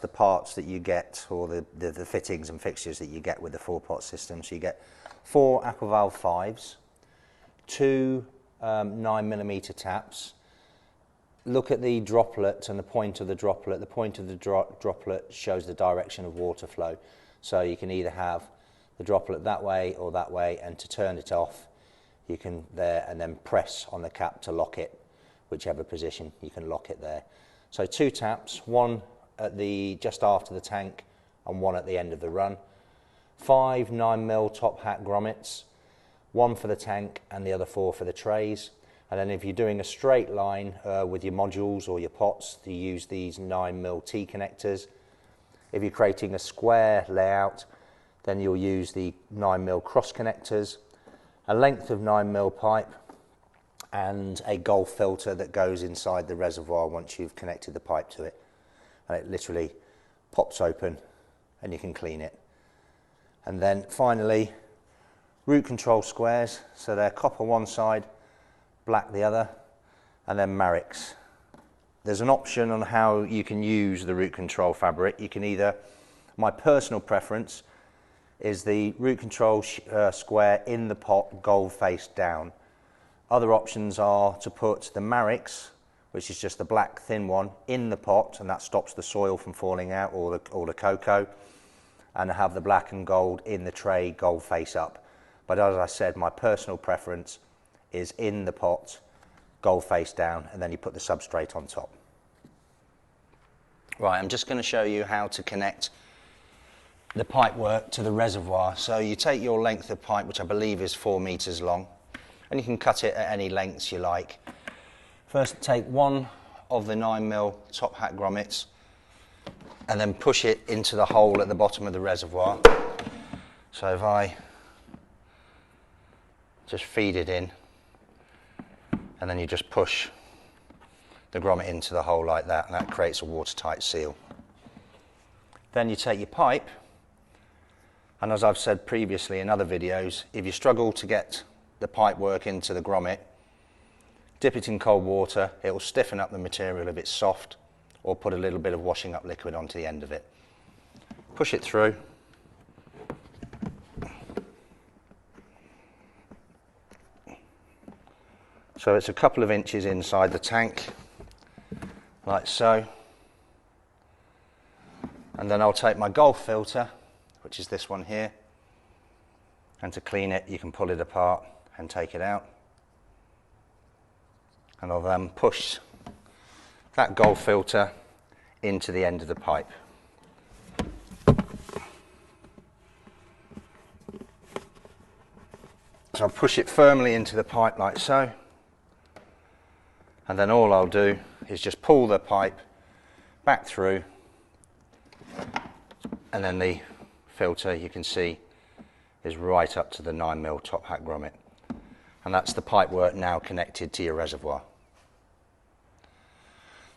the parts that you get, or the fittings and fixtures that you get with the 4-pot system. So you get 4 aqua valve 5s, 2 9mm taps. Look at the droplet and the point of the droplet. The point of the droplet shows the direction of water flow. So you can either have the droplet that way or that way, and to turn it off, you can there and then press on the cap to lock it, whichever position, you can lock it there. So 2 taps, 1 at the just after the tank and 1 at the end of the run. 5 9mm top hat grommets, 1 for the tank and the other 4 for the trays. And then if you're doing a straight line with your modules or your pots, you use these 9mm T connectors. If you're creating a square layout, then you'll use the 9mm cross connectors, a length of 9mm pipe, and a Gulf filter that goes inside the reservoir once you've connected the pipe to it. And it literally pops open and you can clean it. And then finally, root control squares. So they're copper one side, black the other, and then Marix. There's an option on how you can use the root control fabric. You can either, my personal preference is the root control square in the pot, gold face down. Other options are to put the Marix, which is just the black thin one, in the pot, and that stops the soil from falling out, or the cocoa, and have the black and gold in the tray, gold face up. But as I said, my personal preference is in the pot, gold face down, and then you put the substrate on top. Right, I'm just going to show you how to connect the pipe work to the reservoir. So you take your length of pipe, which I believe is 4 meters long, and you can cut it at any lengths you like. First, take 1 of the 9mm top hat grommets and then push it into the hole at the bottom of the reservoir. So if I just feed it in, and then you just push the grommet into the hole like that, and that creates a watertight seal. Then you take your pipe, and as I've said previously in other videos, if you struggle to get the pipe work into the grommet, dip it in cold water. It will stiffen up the material if it's soft, or put a little bit of washing up liquid onto the end of it. Push it through. So it's a couple of inches inside the tank, like so. And then I'll take my Gulf filter, which is this one here, and to clean it, you can pull it apart and take it out. And I'll then push that Gulf filter into the end of the pipe. So I'll push it firmly into the pipe like so, and then all I'll do is just pull the pipe back through, and then the filter, you can see, is right up to the 9mm top hat grommet. And that's the pipe work now connected to your reservoir.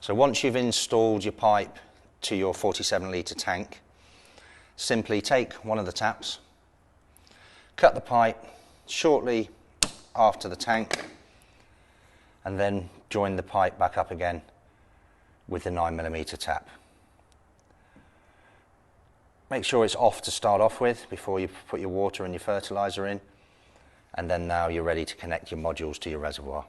So once you've installed your pipe to your 47-litre tank, simply take one of the taps, cut the pipe shortly after the tank, and then join the pipe back up again with the 9mm tap. Make sure it's off to start off with before you put your water and your fertiliser in, and then now you're ready to connect your modules to your reservoir.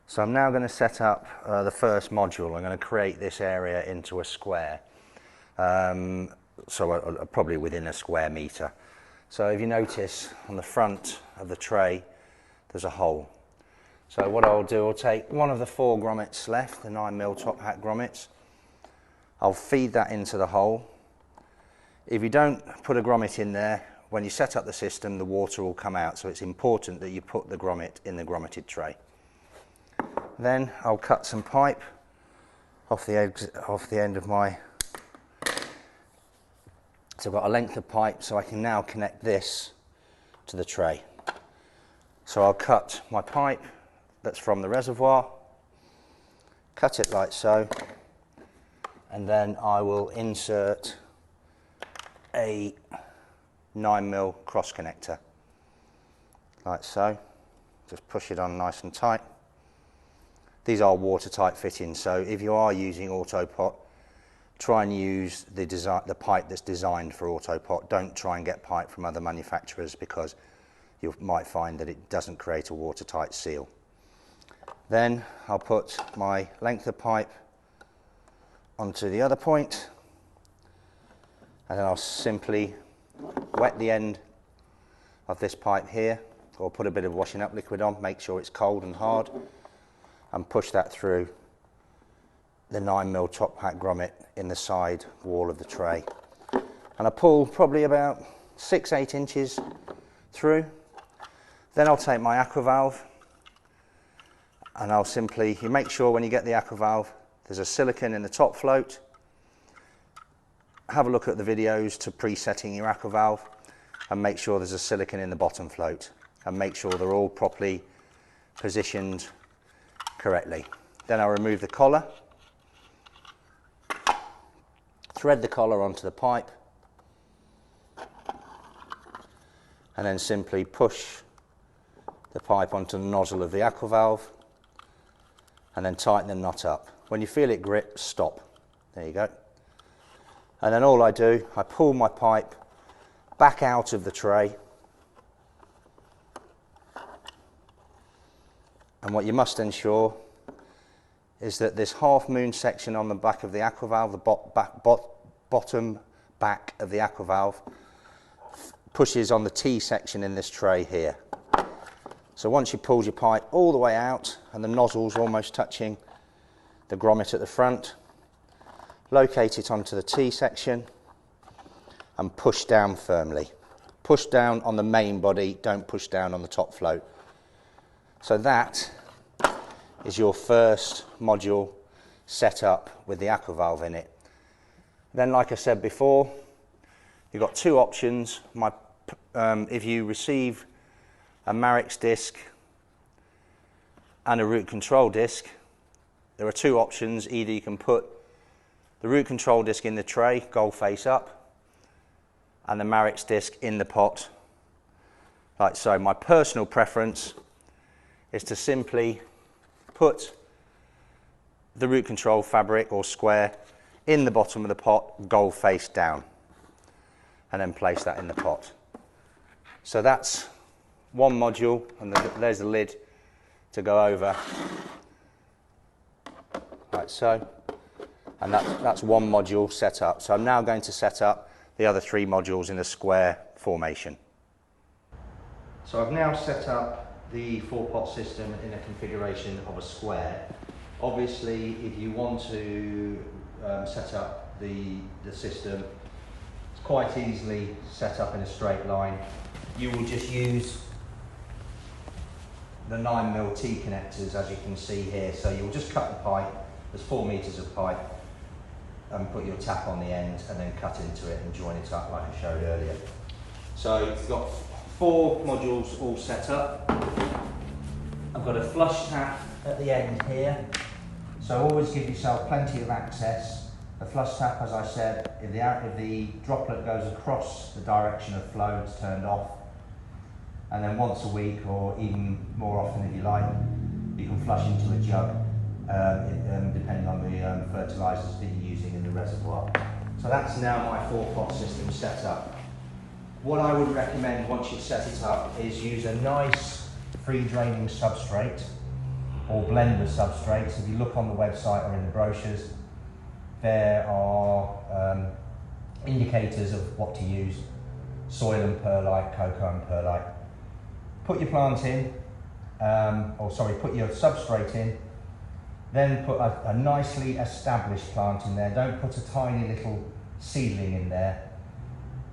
So I'm now going to set up the first module. I'm going to create this area into a square, probably within a square metre. So if you notice on the front of the tray there's a hole. So what I'll do, I'll take one of the 4 grommets left, the 9mm top hat grommets. I'll feed that into the hole. If you don't put a grommet in there, when you set up the system, the water will come out, so it's important that you put the grommet in the grommeted tray. Then I'll cut some pipe off the end of my... So I've got a length of pipe, so I can now connect this to the tray. So I'll cut my pipe that's from the reservoir, cut it like so, and then I will insert a 9mm cross connector, like so. Just push it on nice and tight. These are watertight fittings, so if you are using AutoPot, try and use the pipe that's designed for AutoPot. Don't try and get pipe from other manufacturers, because you might find that it doesn't create a watertight seal. Then I'll put my length of pipe onto the other point, and then I'll simply wet the end of this pipe here, or put a bit of washing up liquid on, make sure it's cold and hard, and push that through the 9mm top pack grommet in the side wall of the tray. And I pull probably about 6-8 inches through. Then I'll take my aqua valve, and I'll simply, you make sure when you get the aqua valve there's a silicone in the top float. Have a look at the videos to pre-setting your aqua valve, and make sure there's a silicone in the bottom float, and make sure they're all properly positioned correctly. Then I'll remove the collar, thread the collar onto the pipe, and then simply push the pipe onto the nozzle of the aqua valve, and then tighten the knot up. When you feel it grip, stop. There you go. And then all I do, I pull my pipe back out of the tray, and what you must ensure is that this half moon section on the back of the aqua valve, the bottom back of the aqua valve, pushes on the T section in this tray here. So once you pull your pipe all the way out and the nozzle's almost touching the grommet at the front, locate it onto the T section and push down firmly. Push down on the main body, don't push down on the top float. So that is your first module set up with the aqua valve in it. Then, like I said before, you've got two options. If you receive a Marix disc and a root control disc, there are two options. Either you can put the root control disc in the tray, gold face up, and the Marix disc in the pot, like so. My personal preference is to simply put the root control fabric or square in the bottom of the pot, gold face down, and then place that in the pot. So that's one module, and there's the lid to go over, like so. And that's one module set up. So I'm now going to set up the other three modules in a square formation. So I've now set up the 4-pot system in a configuration of a square. Obviously, if you want to set up the system, it's quite easily set up in a straight line. You will just use the 9mm T connectors, as you can see here. So you'll just cut the pipe. There's 4 meters of pipe, and put your tap on the end, and then cut into it and join it up like I showed earlier. So you've got 4 modules all set up. I've got a flush tap at the end here, so always give yourself plenty of access. The flush tap, as I said, if the droplet goes across the direction of flow, it's turned off. And then once a week, or even more often if you like, you can flush into a jug, depending on the fertilisers that you're using in the reservoir. So that's now my 4-pot system set up. What I would recommend once you've set it up is use a nice free draining substrate or blend of substrates. If you look on the website or in the brochures, there are indicators of what to use: soil and perlite, cocoa and perlite. Put your plant in, put your substrate in, then put a nicely established plant in there. Don't put a tiny little seedling in there.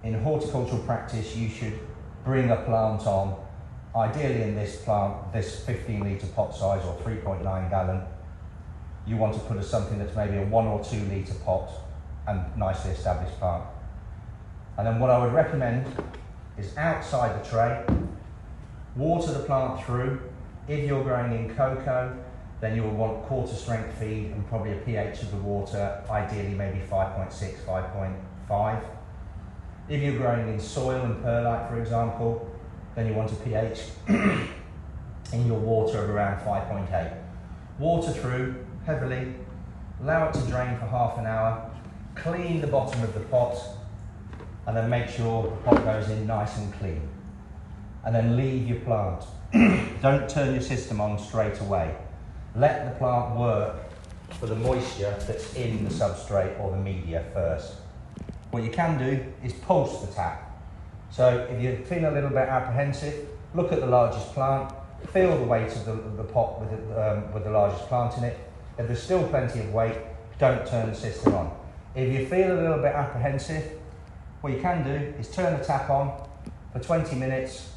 In horticultural practice, you should bring a plant on, ideally in this 15 litre pot size or 3.9 gallon. You want to put something that's maybe a 1 or 2 litre pot and nicely established plant. And then what I would recommend is outside the tray, water the plant through. If you're growing in cocoa, then you will want quarter strength feed and probably a pH of the water, ideally maybe 5.6, 5.5. If you're growing in soil and perlite, for example, then you want a pH in your water of around 5.8. Water through heavily, allow it to drain for half an hour, clean the bottom of the pot, and then make sure the pot goes in nice and clean. And then leave your plant. Don't turn your system on straight away. Let the plant work for the moisture that's in the substrate or the media first. What you can do is pulse the tap. So if you're feeling a little bit apprehensive, look at the largest plant, feel the weight of the pot with the largest plant in it. If there's still plenty of weight, don't turn the system on. If you feel a little bit apprehensive, what you can do is turn the tap on for 20 minutes,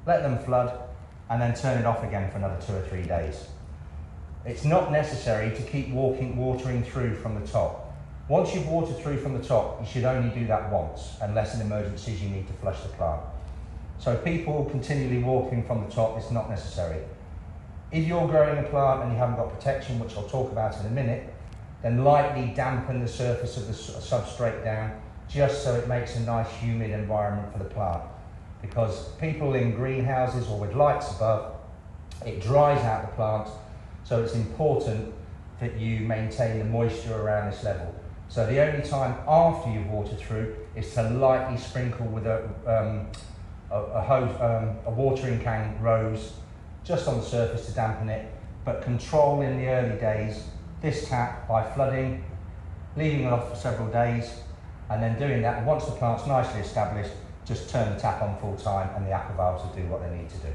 let them flood, and then turn it off again for another 2 or 3 days. It's not necessary to keep watering through from the top. Once you've watered through from the top, you should only do that once, unless in emergencies you need to flush the plant. So people continually watering from the top is not necessary. If you're growing a plant and you haven't got protection, which I'll talk about in a minute, then lightly dampen the surface of the substrate down, just so it makes a nice humid environment for the plant. Because people in greenhouses or with lights above, it dries out the plant, so it's important that you maintain the moisture around this level. So the only time after you've watered through is to lightly sprinkle with a watering can rose just on the surface to dampen it, but control in the early days this tap by flooding, leaving it off for several days, and then doing that. And once the plant's nicely established, just turn the tap on full time and the aqua valves will do what they need to do.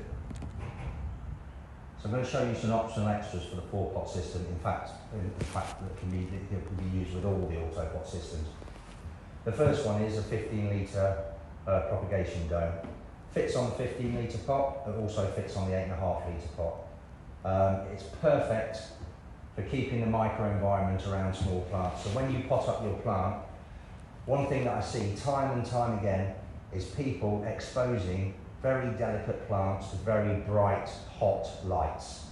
So I'm going to show you some optional extras for the 4-pot system. In fact, that can be used with all the AutoPot systems. The first one is a 15-litre propagation dome. Fits on the 15-litre pot, it also fits on the 8.5-litre pot. It's perfect for keeping the microenvironment around small plants. So when you pot up your plant, one thing that I see time and time again is people exposing very delicate plants to very bright, hot lights.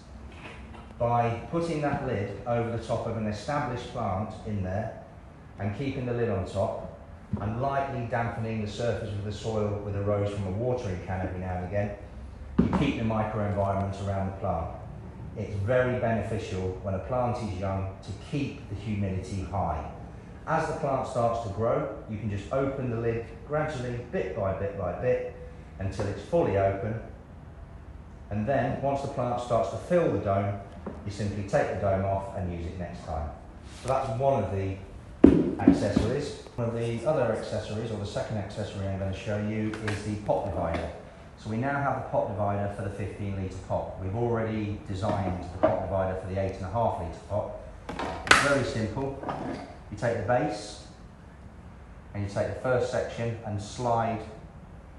By putting that lid over the top of an established plant in there and keeping the lid on top and lightly dampening the surface of the soil with a rose from a watering can every now and again, you keep the microenvironment around the plant. It's very beneficial when a plant is young to keep the humidity high. As the plant starts to grow, you can just open the lid gradually, bit by bit, until it's fully open. And then, once the plant starts to fill the dome, you simply take the dome off and use it next time. So that's one of the accessories. One of the other accessories, or the second accessory I'm going to show you, is the pot divider. So we now have the pot divider for the 15-litre pot. We've already designed the pot divider for the 8.5-litre pot. It's very simple. You take the base and you take the first section and slide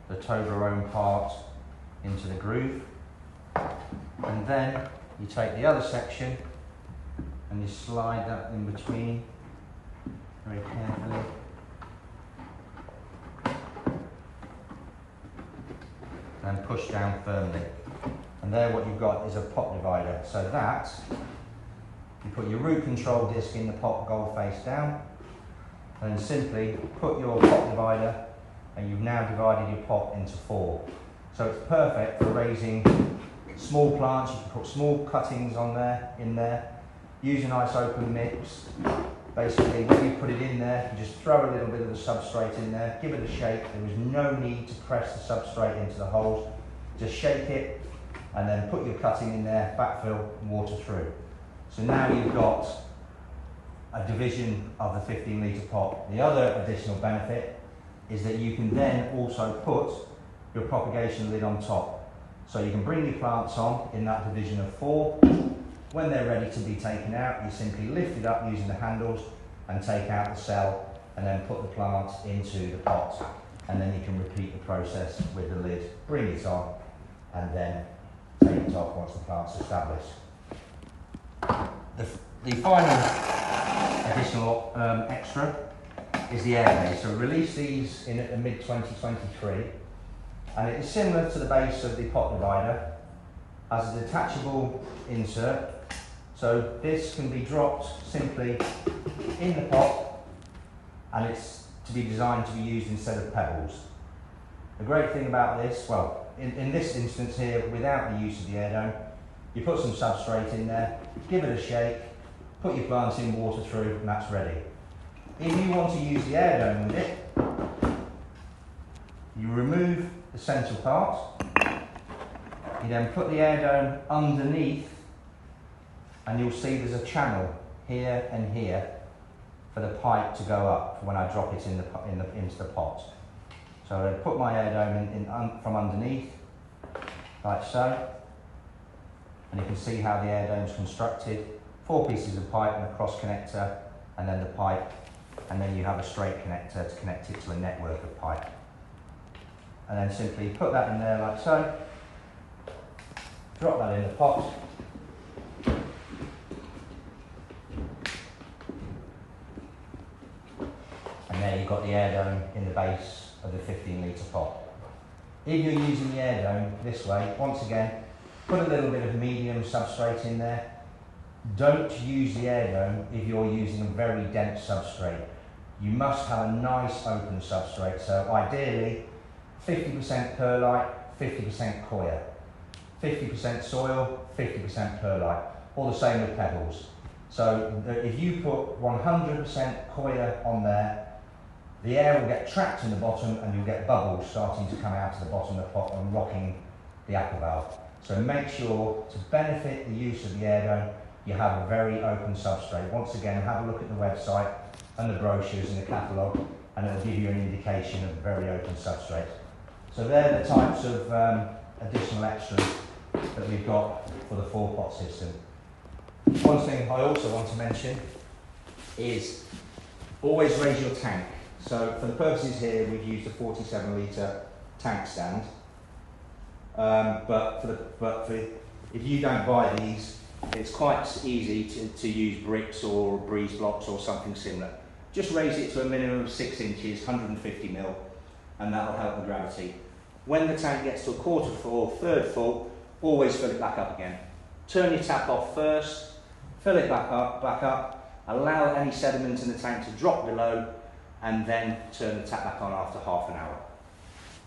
the Toblerone part into the groove, and then you take the other section and you slide that in between very carefully. And push down firmly. And there what you've got is a pot divider. So that, you put your root control disc in the pot gold face down, and then simply put your pot divider, and you've now divided your pot into 4. So it's perfect for raising small plants. You can put small cuttings on there, in there. Use a nice open mix. Basically, when you put it in there, you just throw a little bit of the substrate in there, give it a shake. There is no need to press the substrate into the holes. Just shake it, and then put your cutting in there, backfill, and water through. So now you've got a division of the 15-litre pot. The other additional benefit is that you can then also put your propagation lid on top. So you can bring your plants on in that division of 4. When they're ready to be taken out, you simply lift it up using the handles and take out the cell, and then put the plant into the pot. And then you can repeat the process with the lid, bring it on, and then take it off once the plant's established. The final additional extra is the air base. So we released these in mid-2023, and it is similar to the base of the pot divider, as a detachable insert. So this can be dropped simply in the pot, and it's to be designed to be used instead of pebbles. The great thing about this, well, in this instance here, without the use of the air dome, you put some substrate in there, give it a shake, put your plants in, water through, and that's ready. If you want to use the air dome with it, you remove the central part, you then put the air dome underneath, and you'll see there's a channel here and here for the pipe to go up when I drop it into the pot. So I put my air dome from underneath, like so, and you can see how the air dome is constructed. 4 pieces of pipe and a cross connector, and then the pipe, and then you have a straight connector to connect it to a network of pipe. And then simply put that in there like so, drop that in the pot, and there you've got the air dome in the base of the 15-litre pot. If you're using the air dome this way, once again, put a little bit of medium substrate in there. Don't use the air dome if you're using a very dense substrate. You must have a nice open substrate, so ideally 50% perlite, 50% coir. 50% soil, 50% perlite, or the same with pebbles. So if you put 100% coir on there, the air will get trapped in the bottom and you'll get bubbles starting to come out of the bottom of the pot and rocking the apple valve. So make sure, to benefit the use of the air dome, you have a very open substrate. Once again, have a look at the website and the brochures and the catalogue, and it'll give you an indication of a very open substrate. So they're the types of additional extras that we've got for the 4-pot system. One thing I also want to mention is always raise your tank. So for the purposes here, we've used a 47-litre tank stand. But if you don't buy these, it's quite easy to use bricks or breeze blocks or something similar. Just raise it to a minimum of 6 inches, 150 mil, and that'll help the gravity. When the tank gets to a quarter full, third full, always fill it back up again. Turn your tap off first, fill it back up, allow any sediment in the tank to drop below, and then turn the tap back on after half an hour.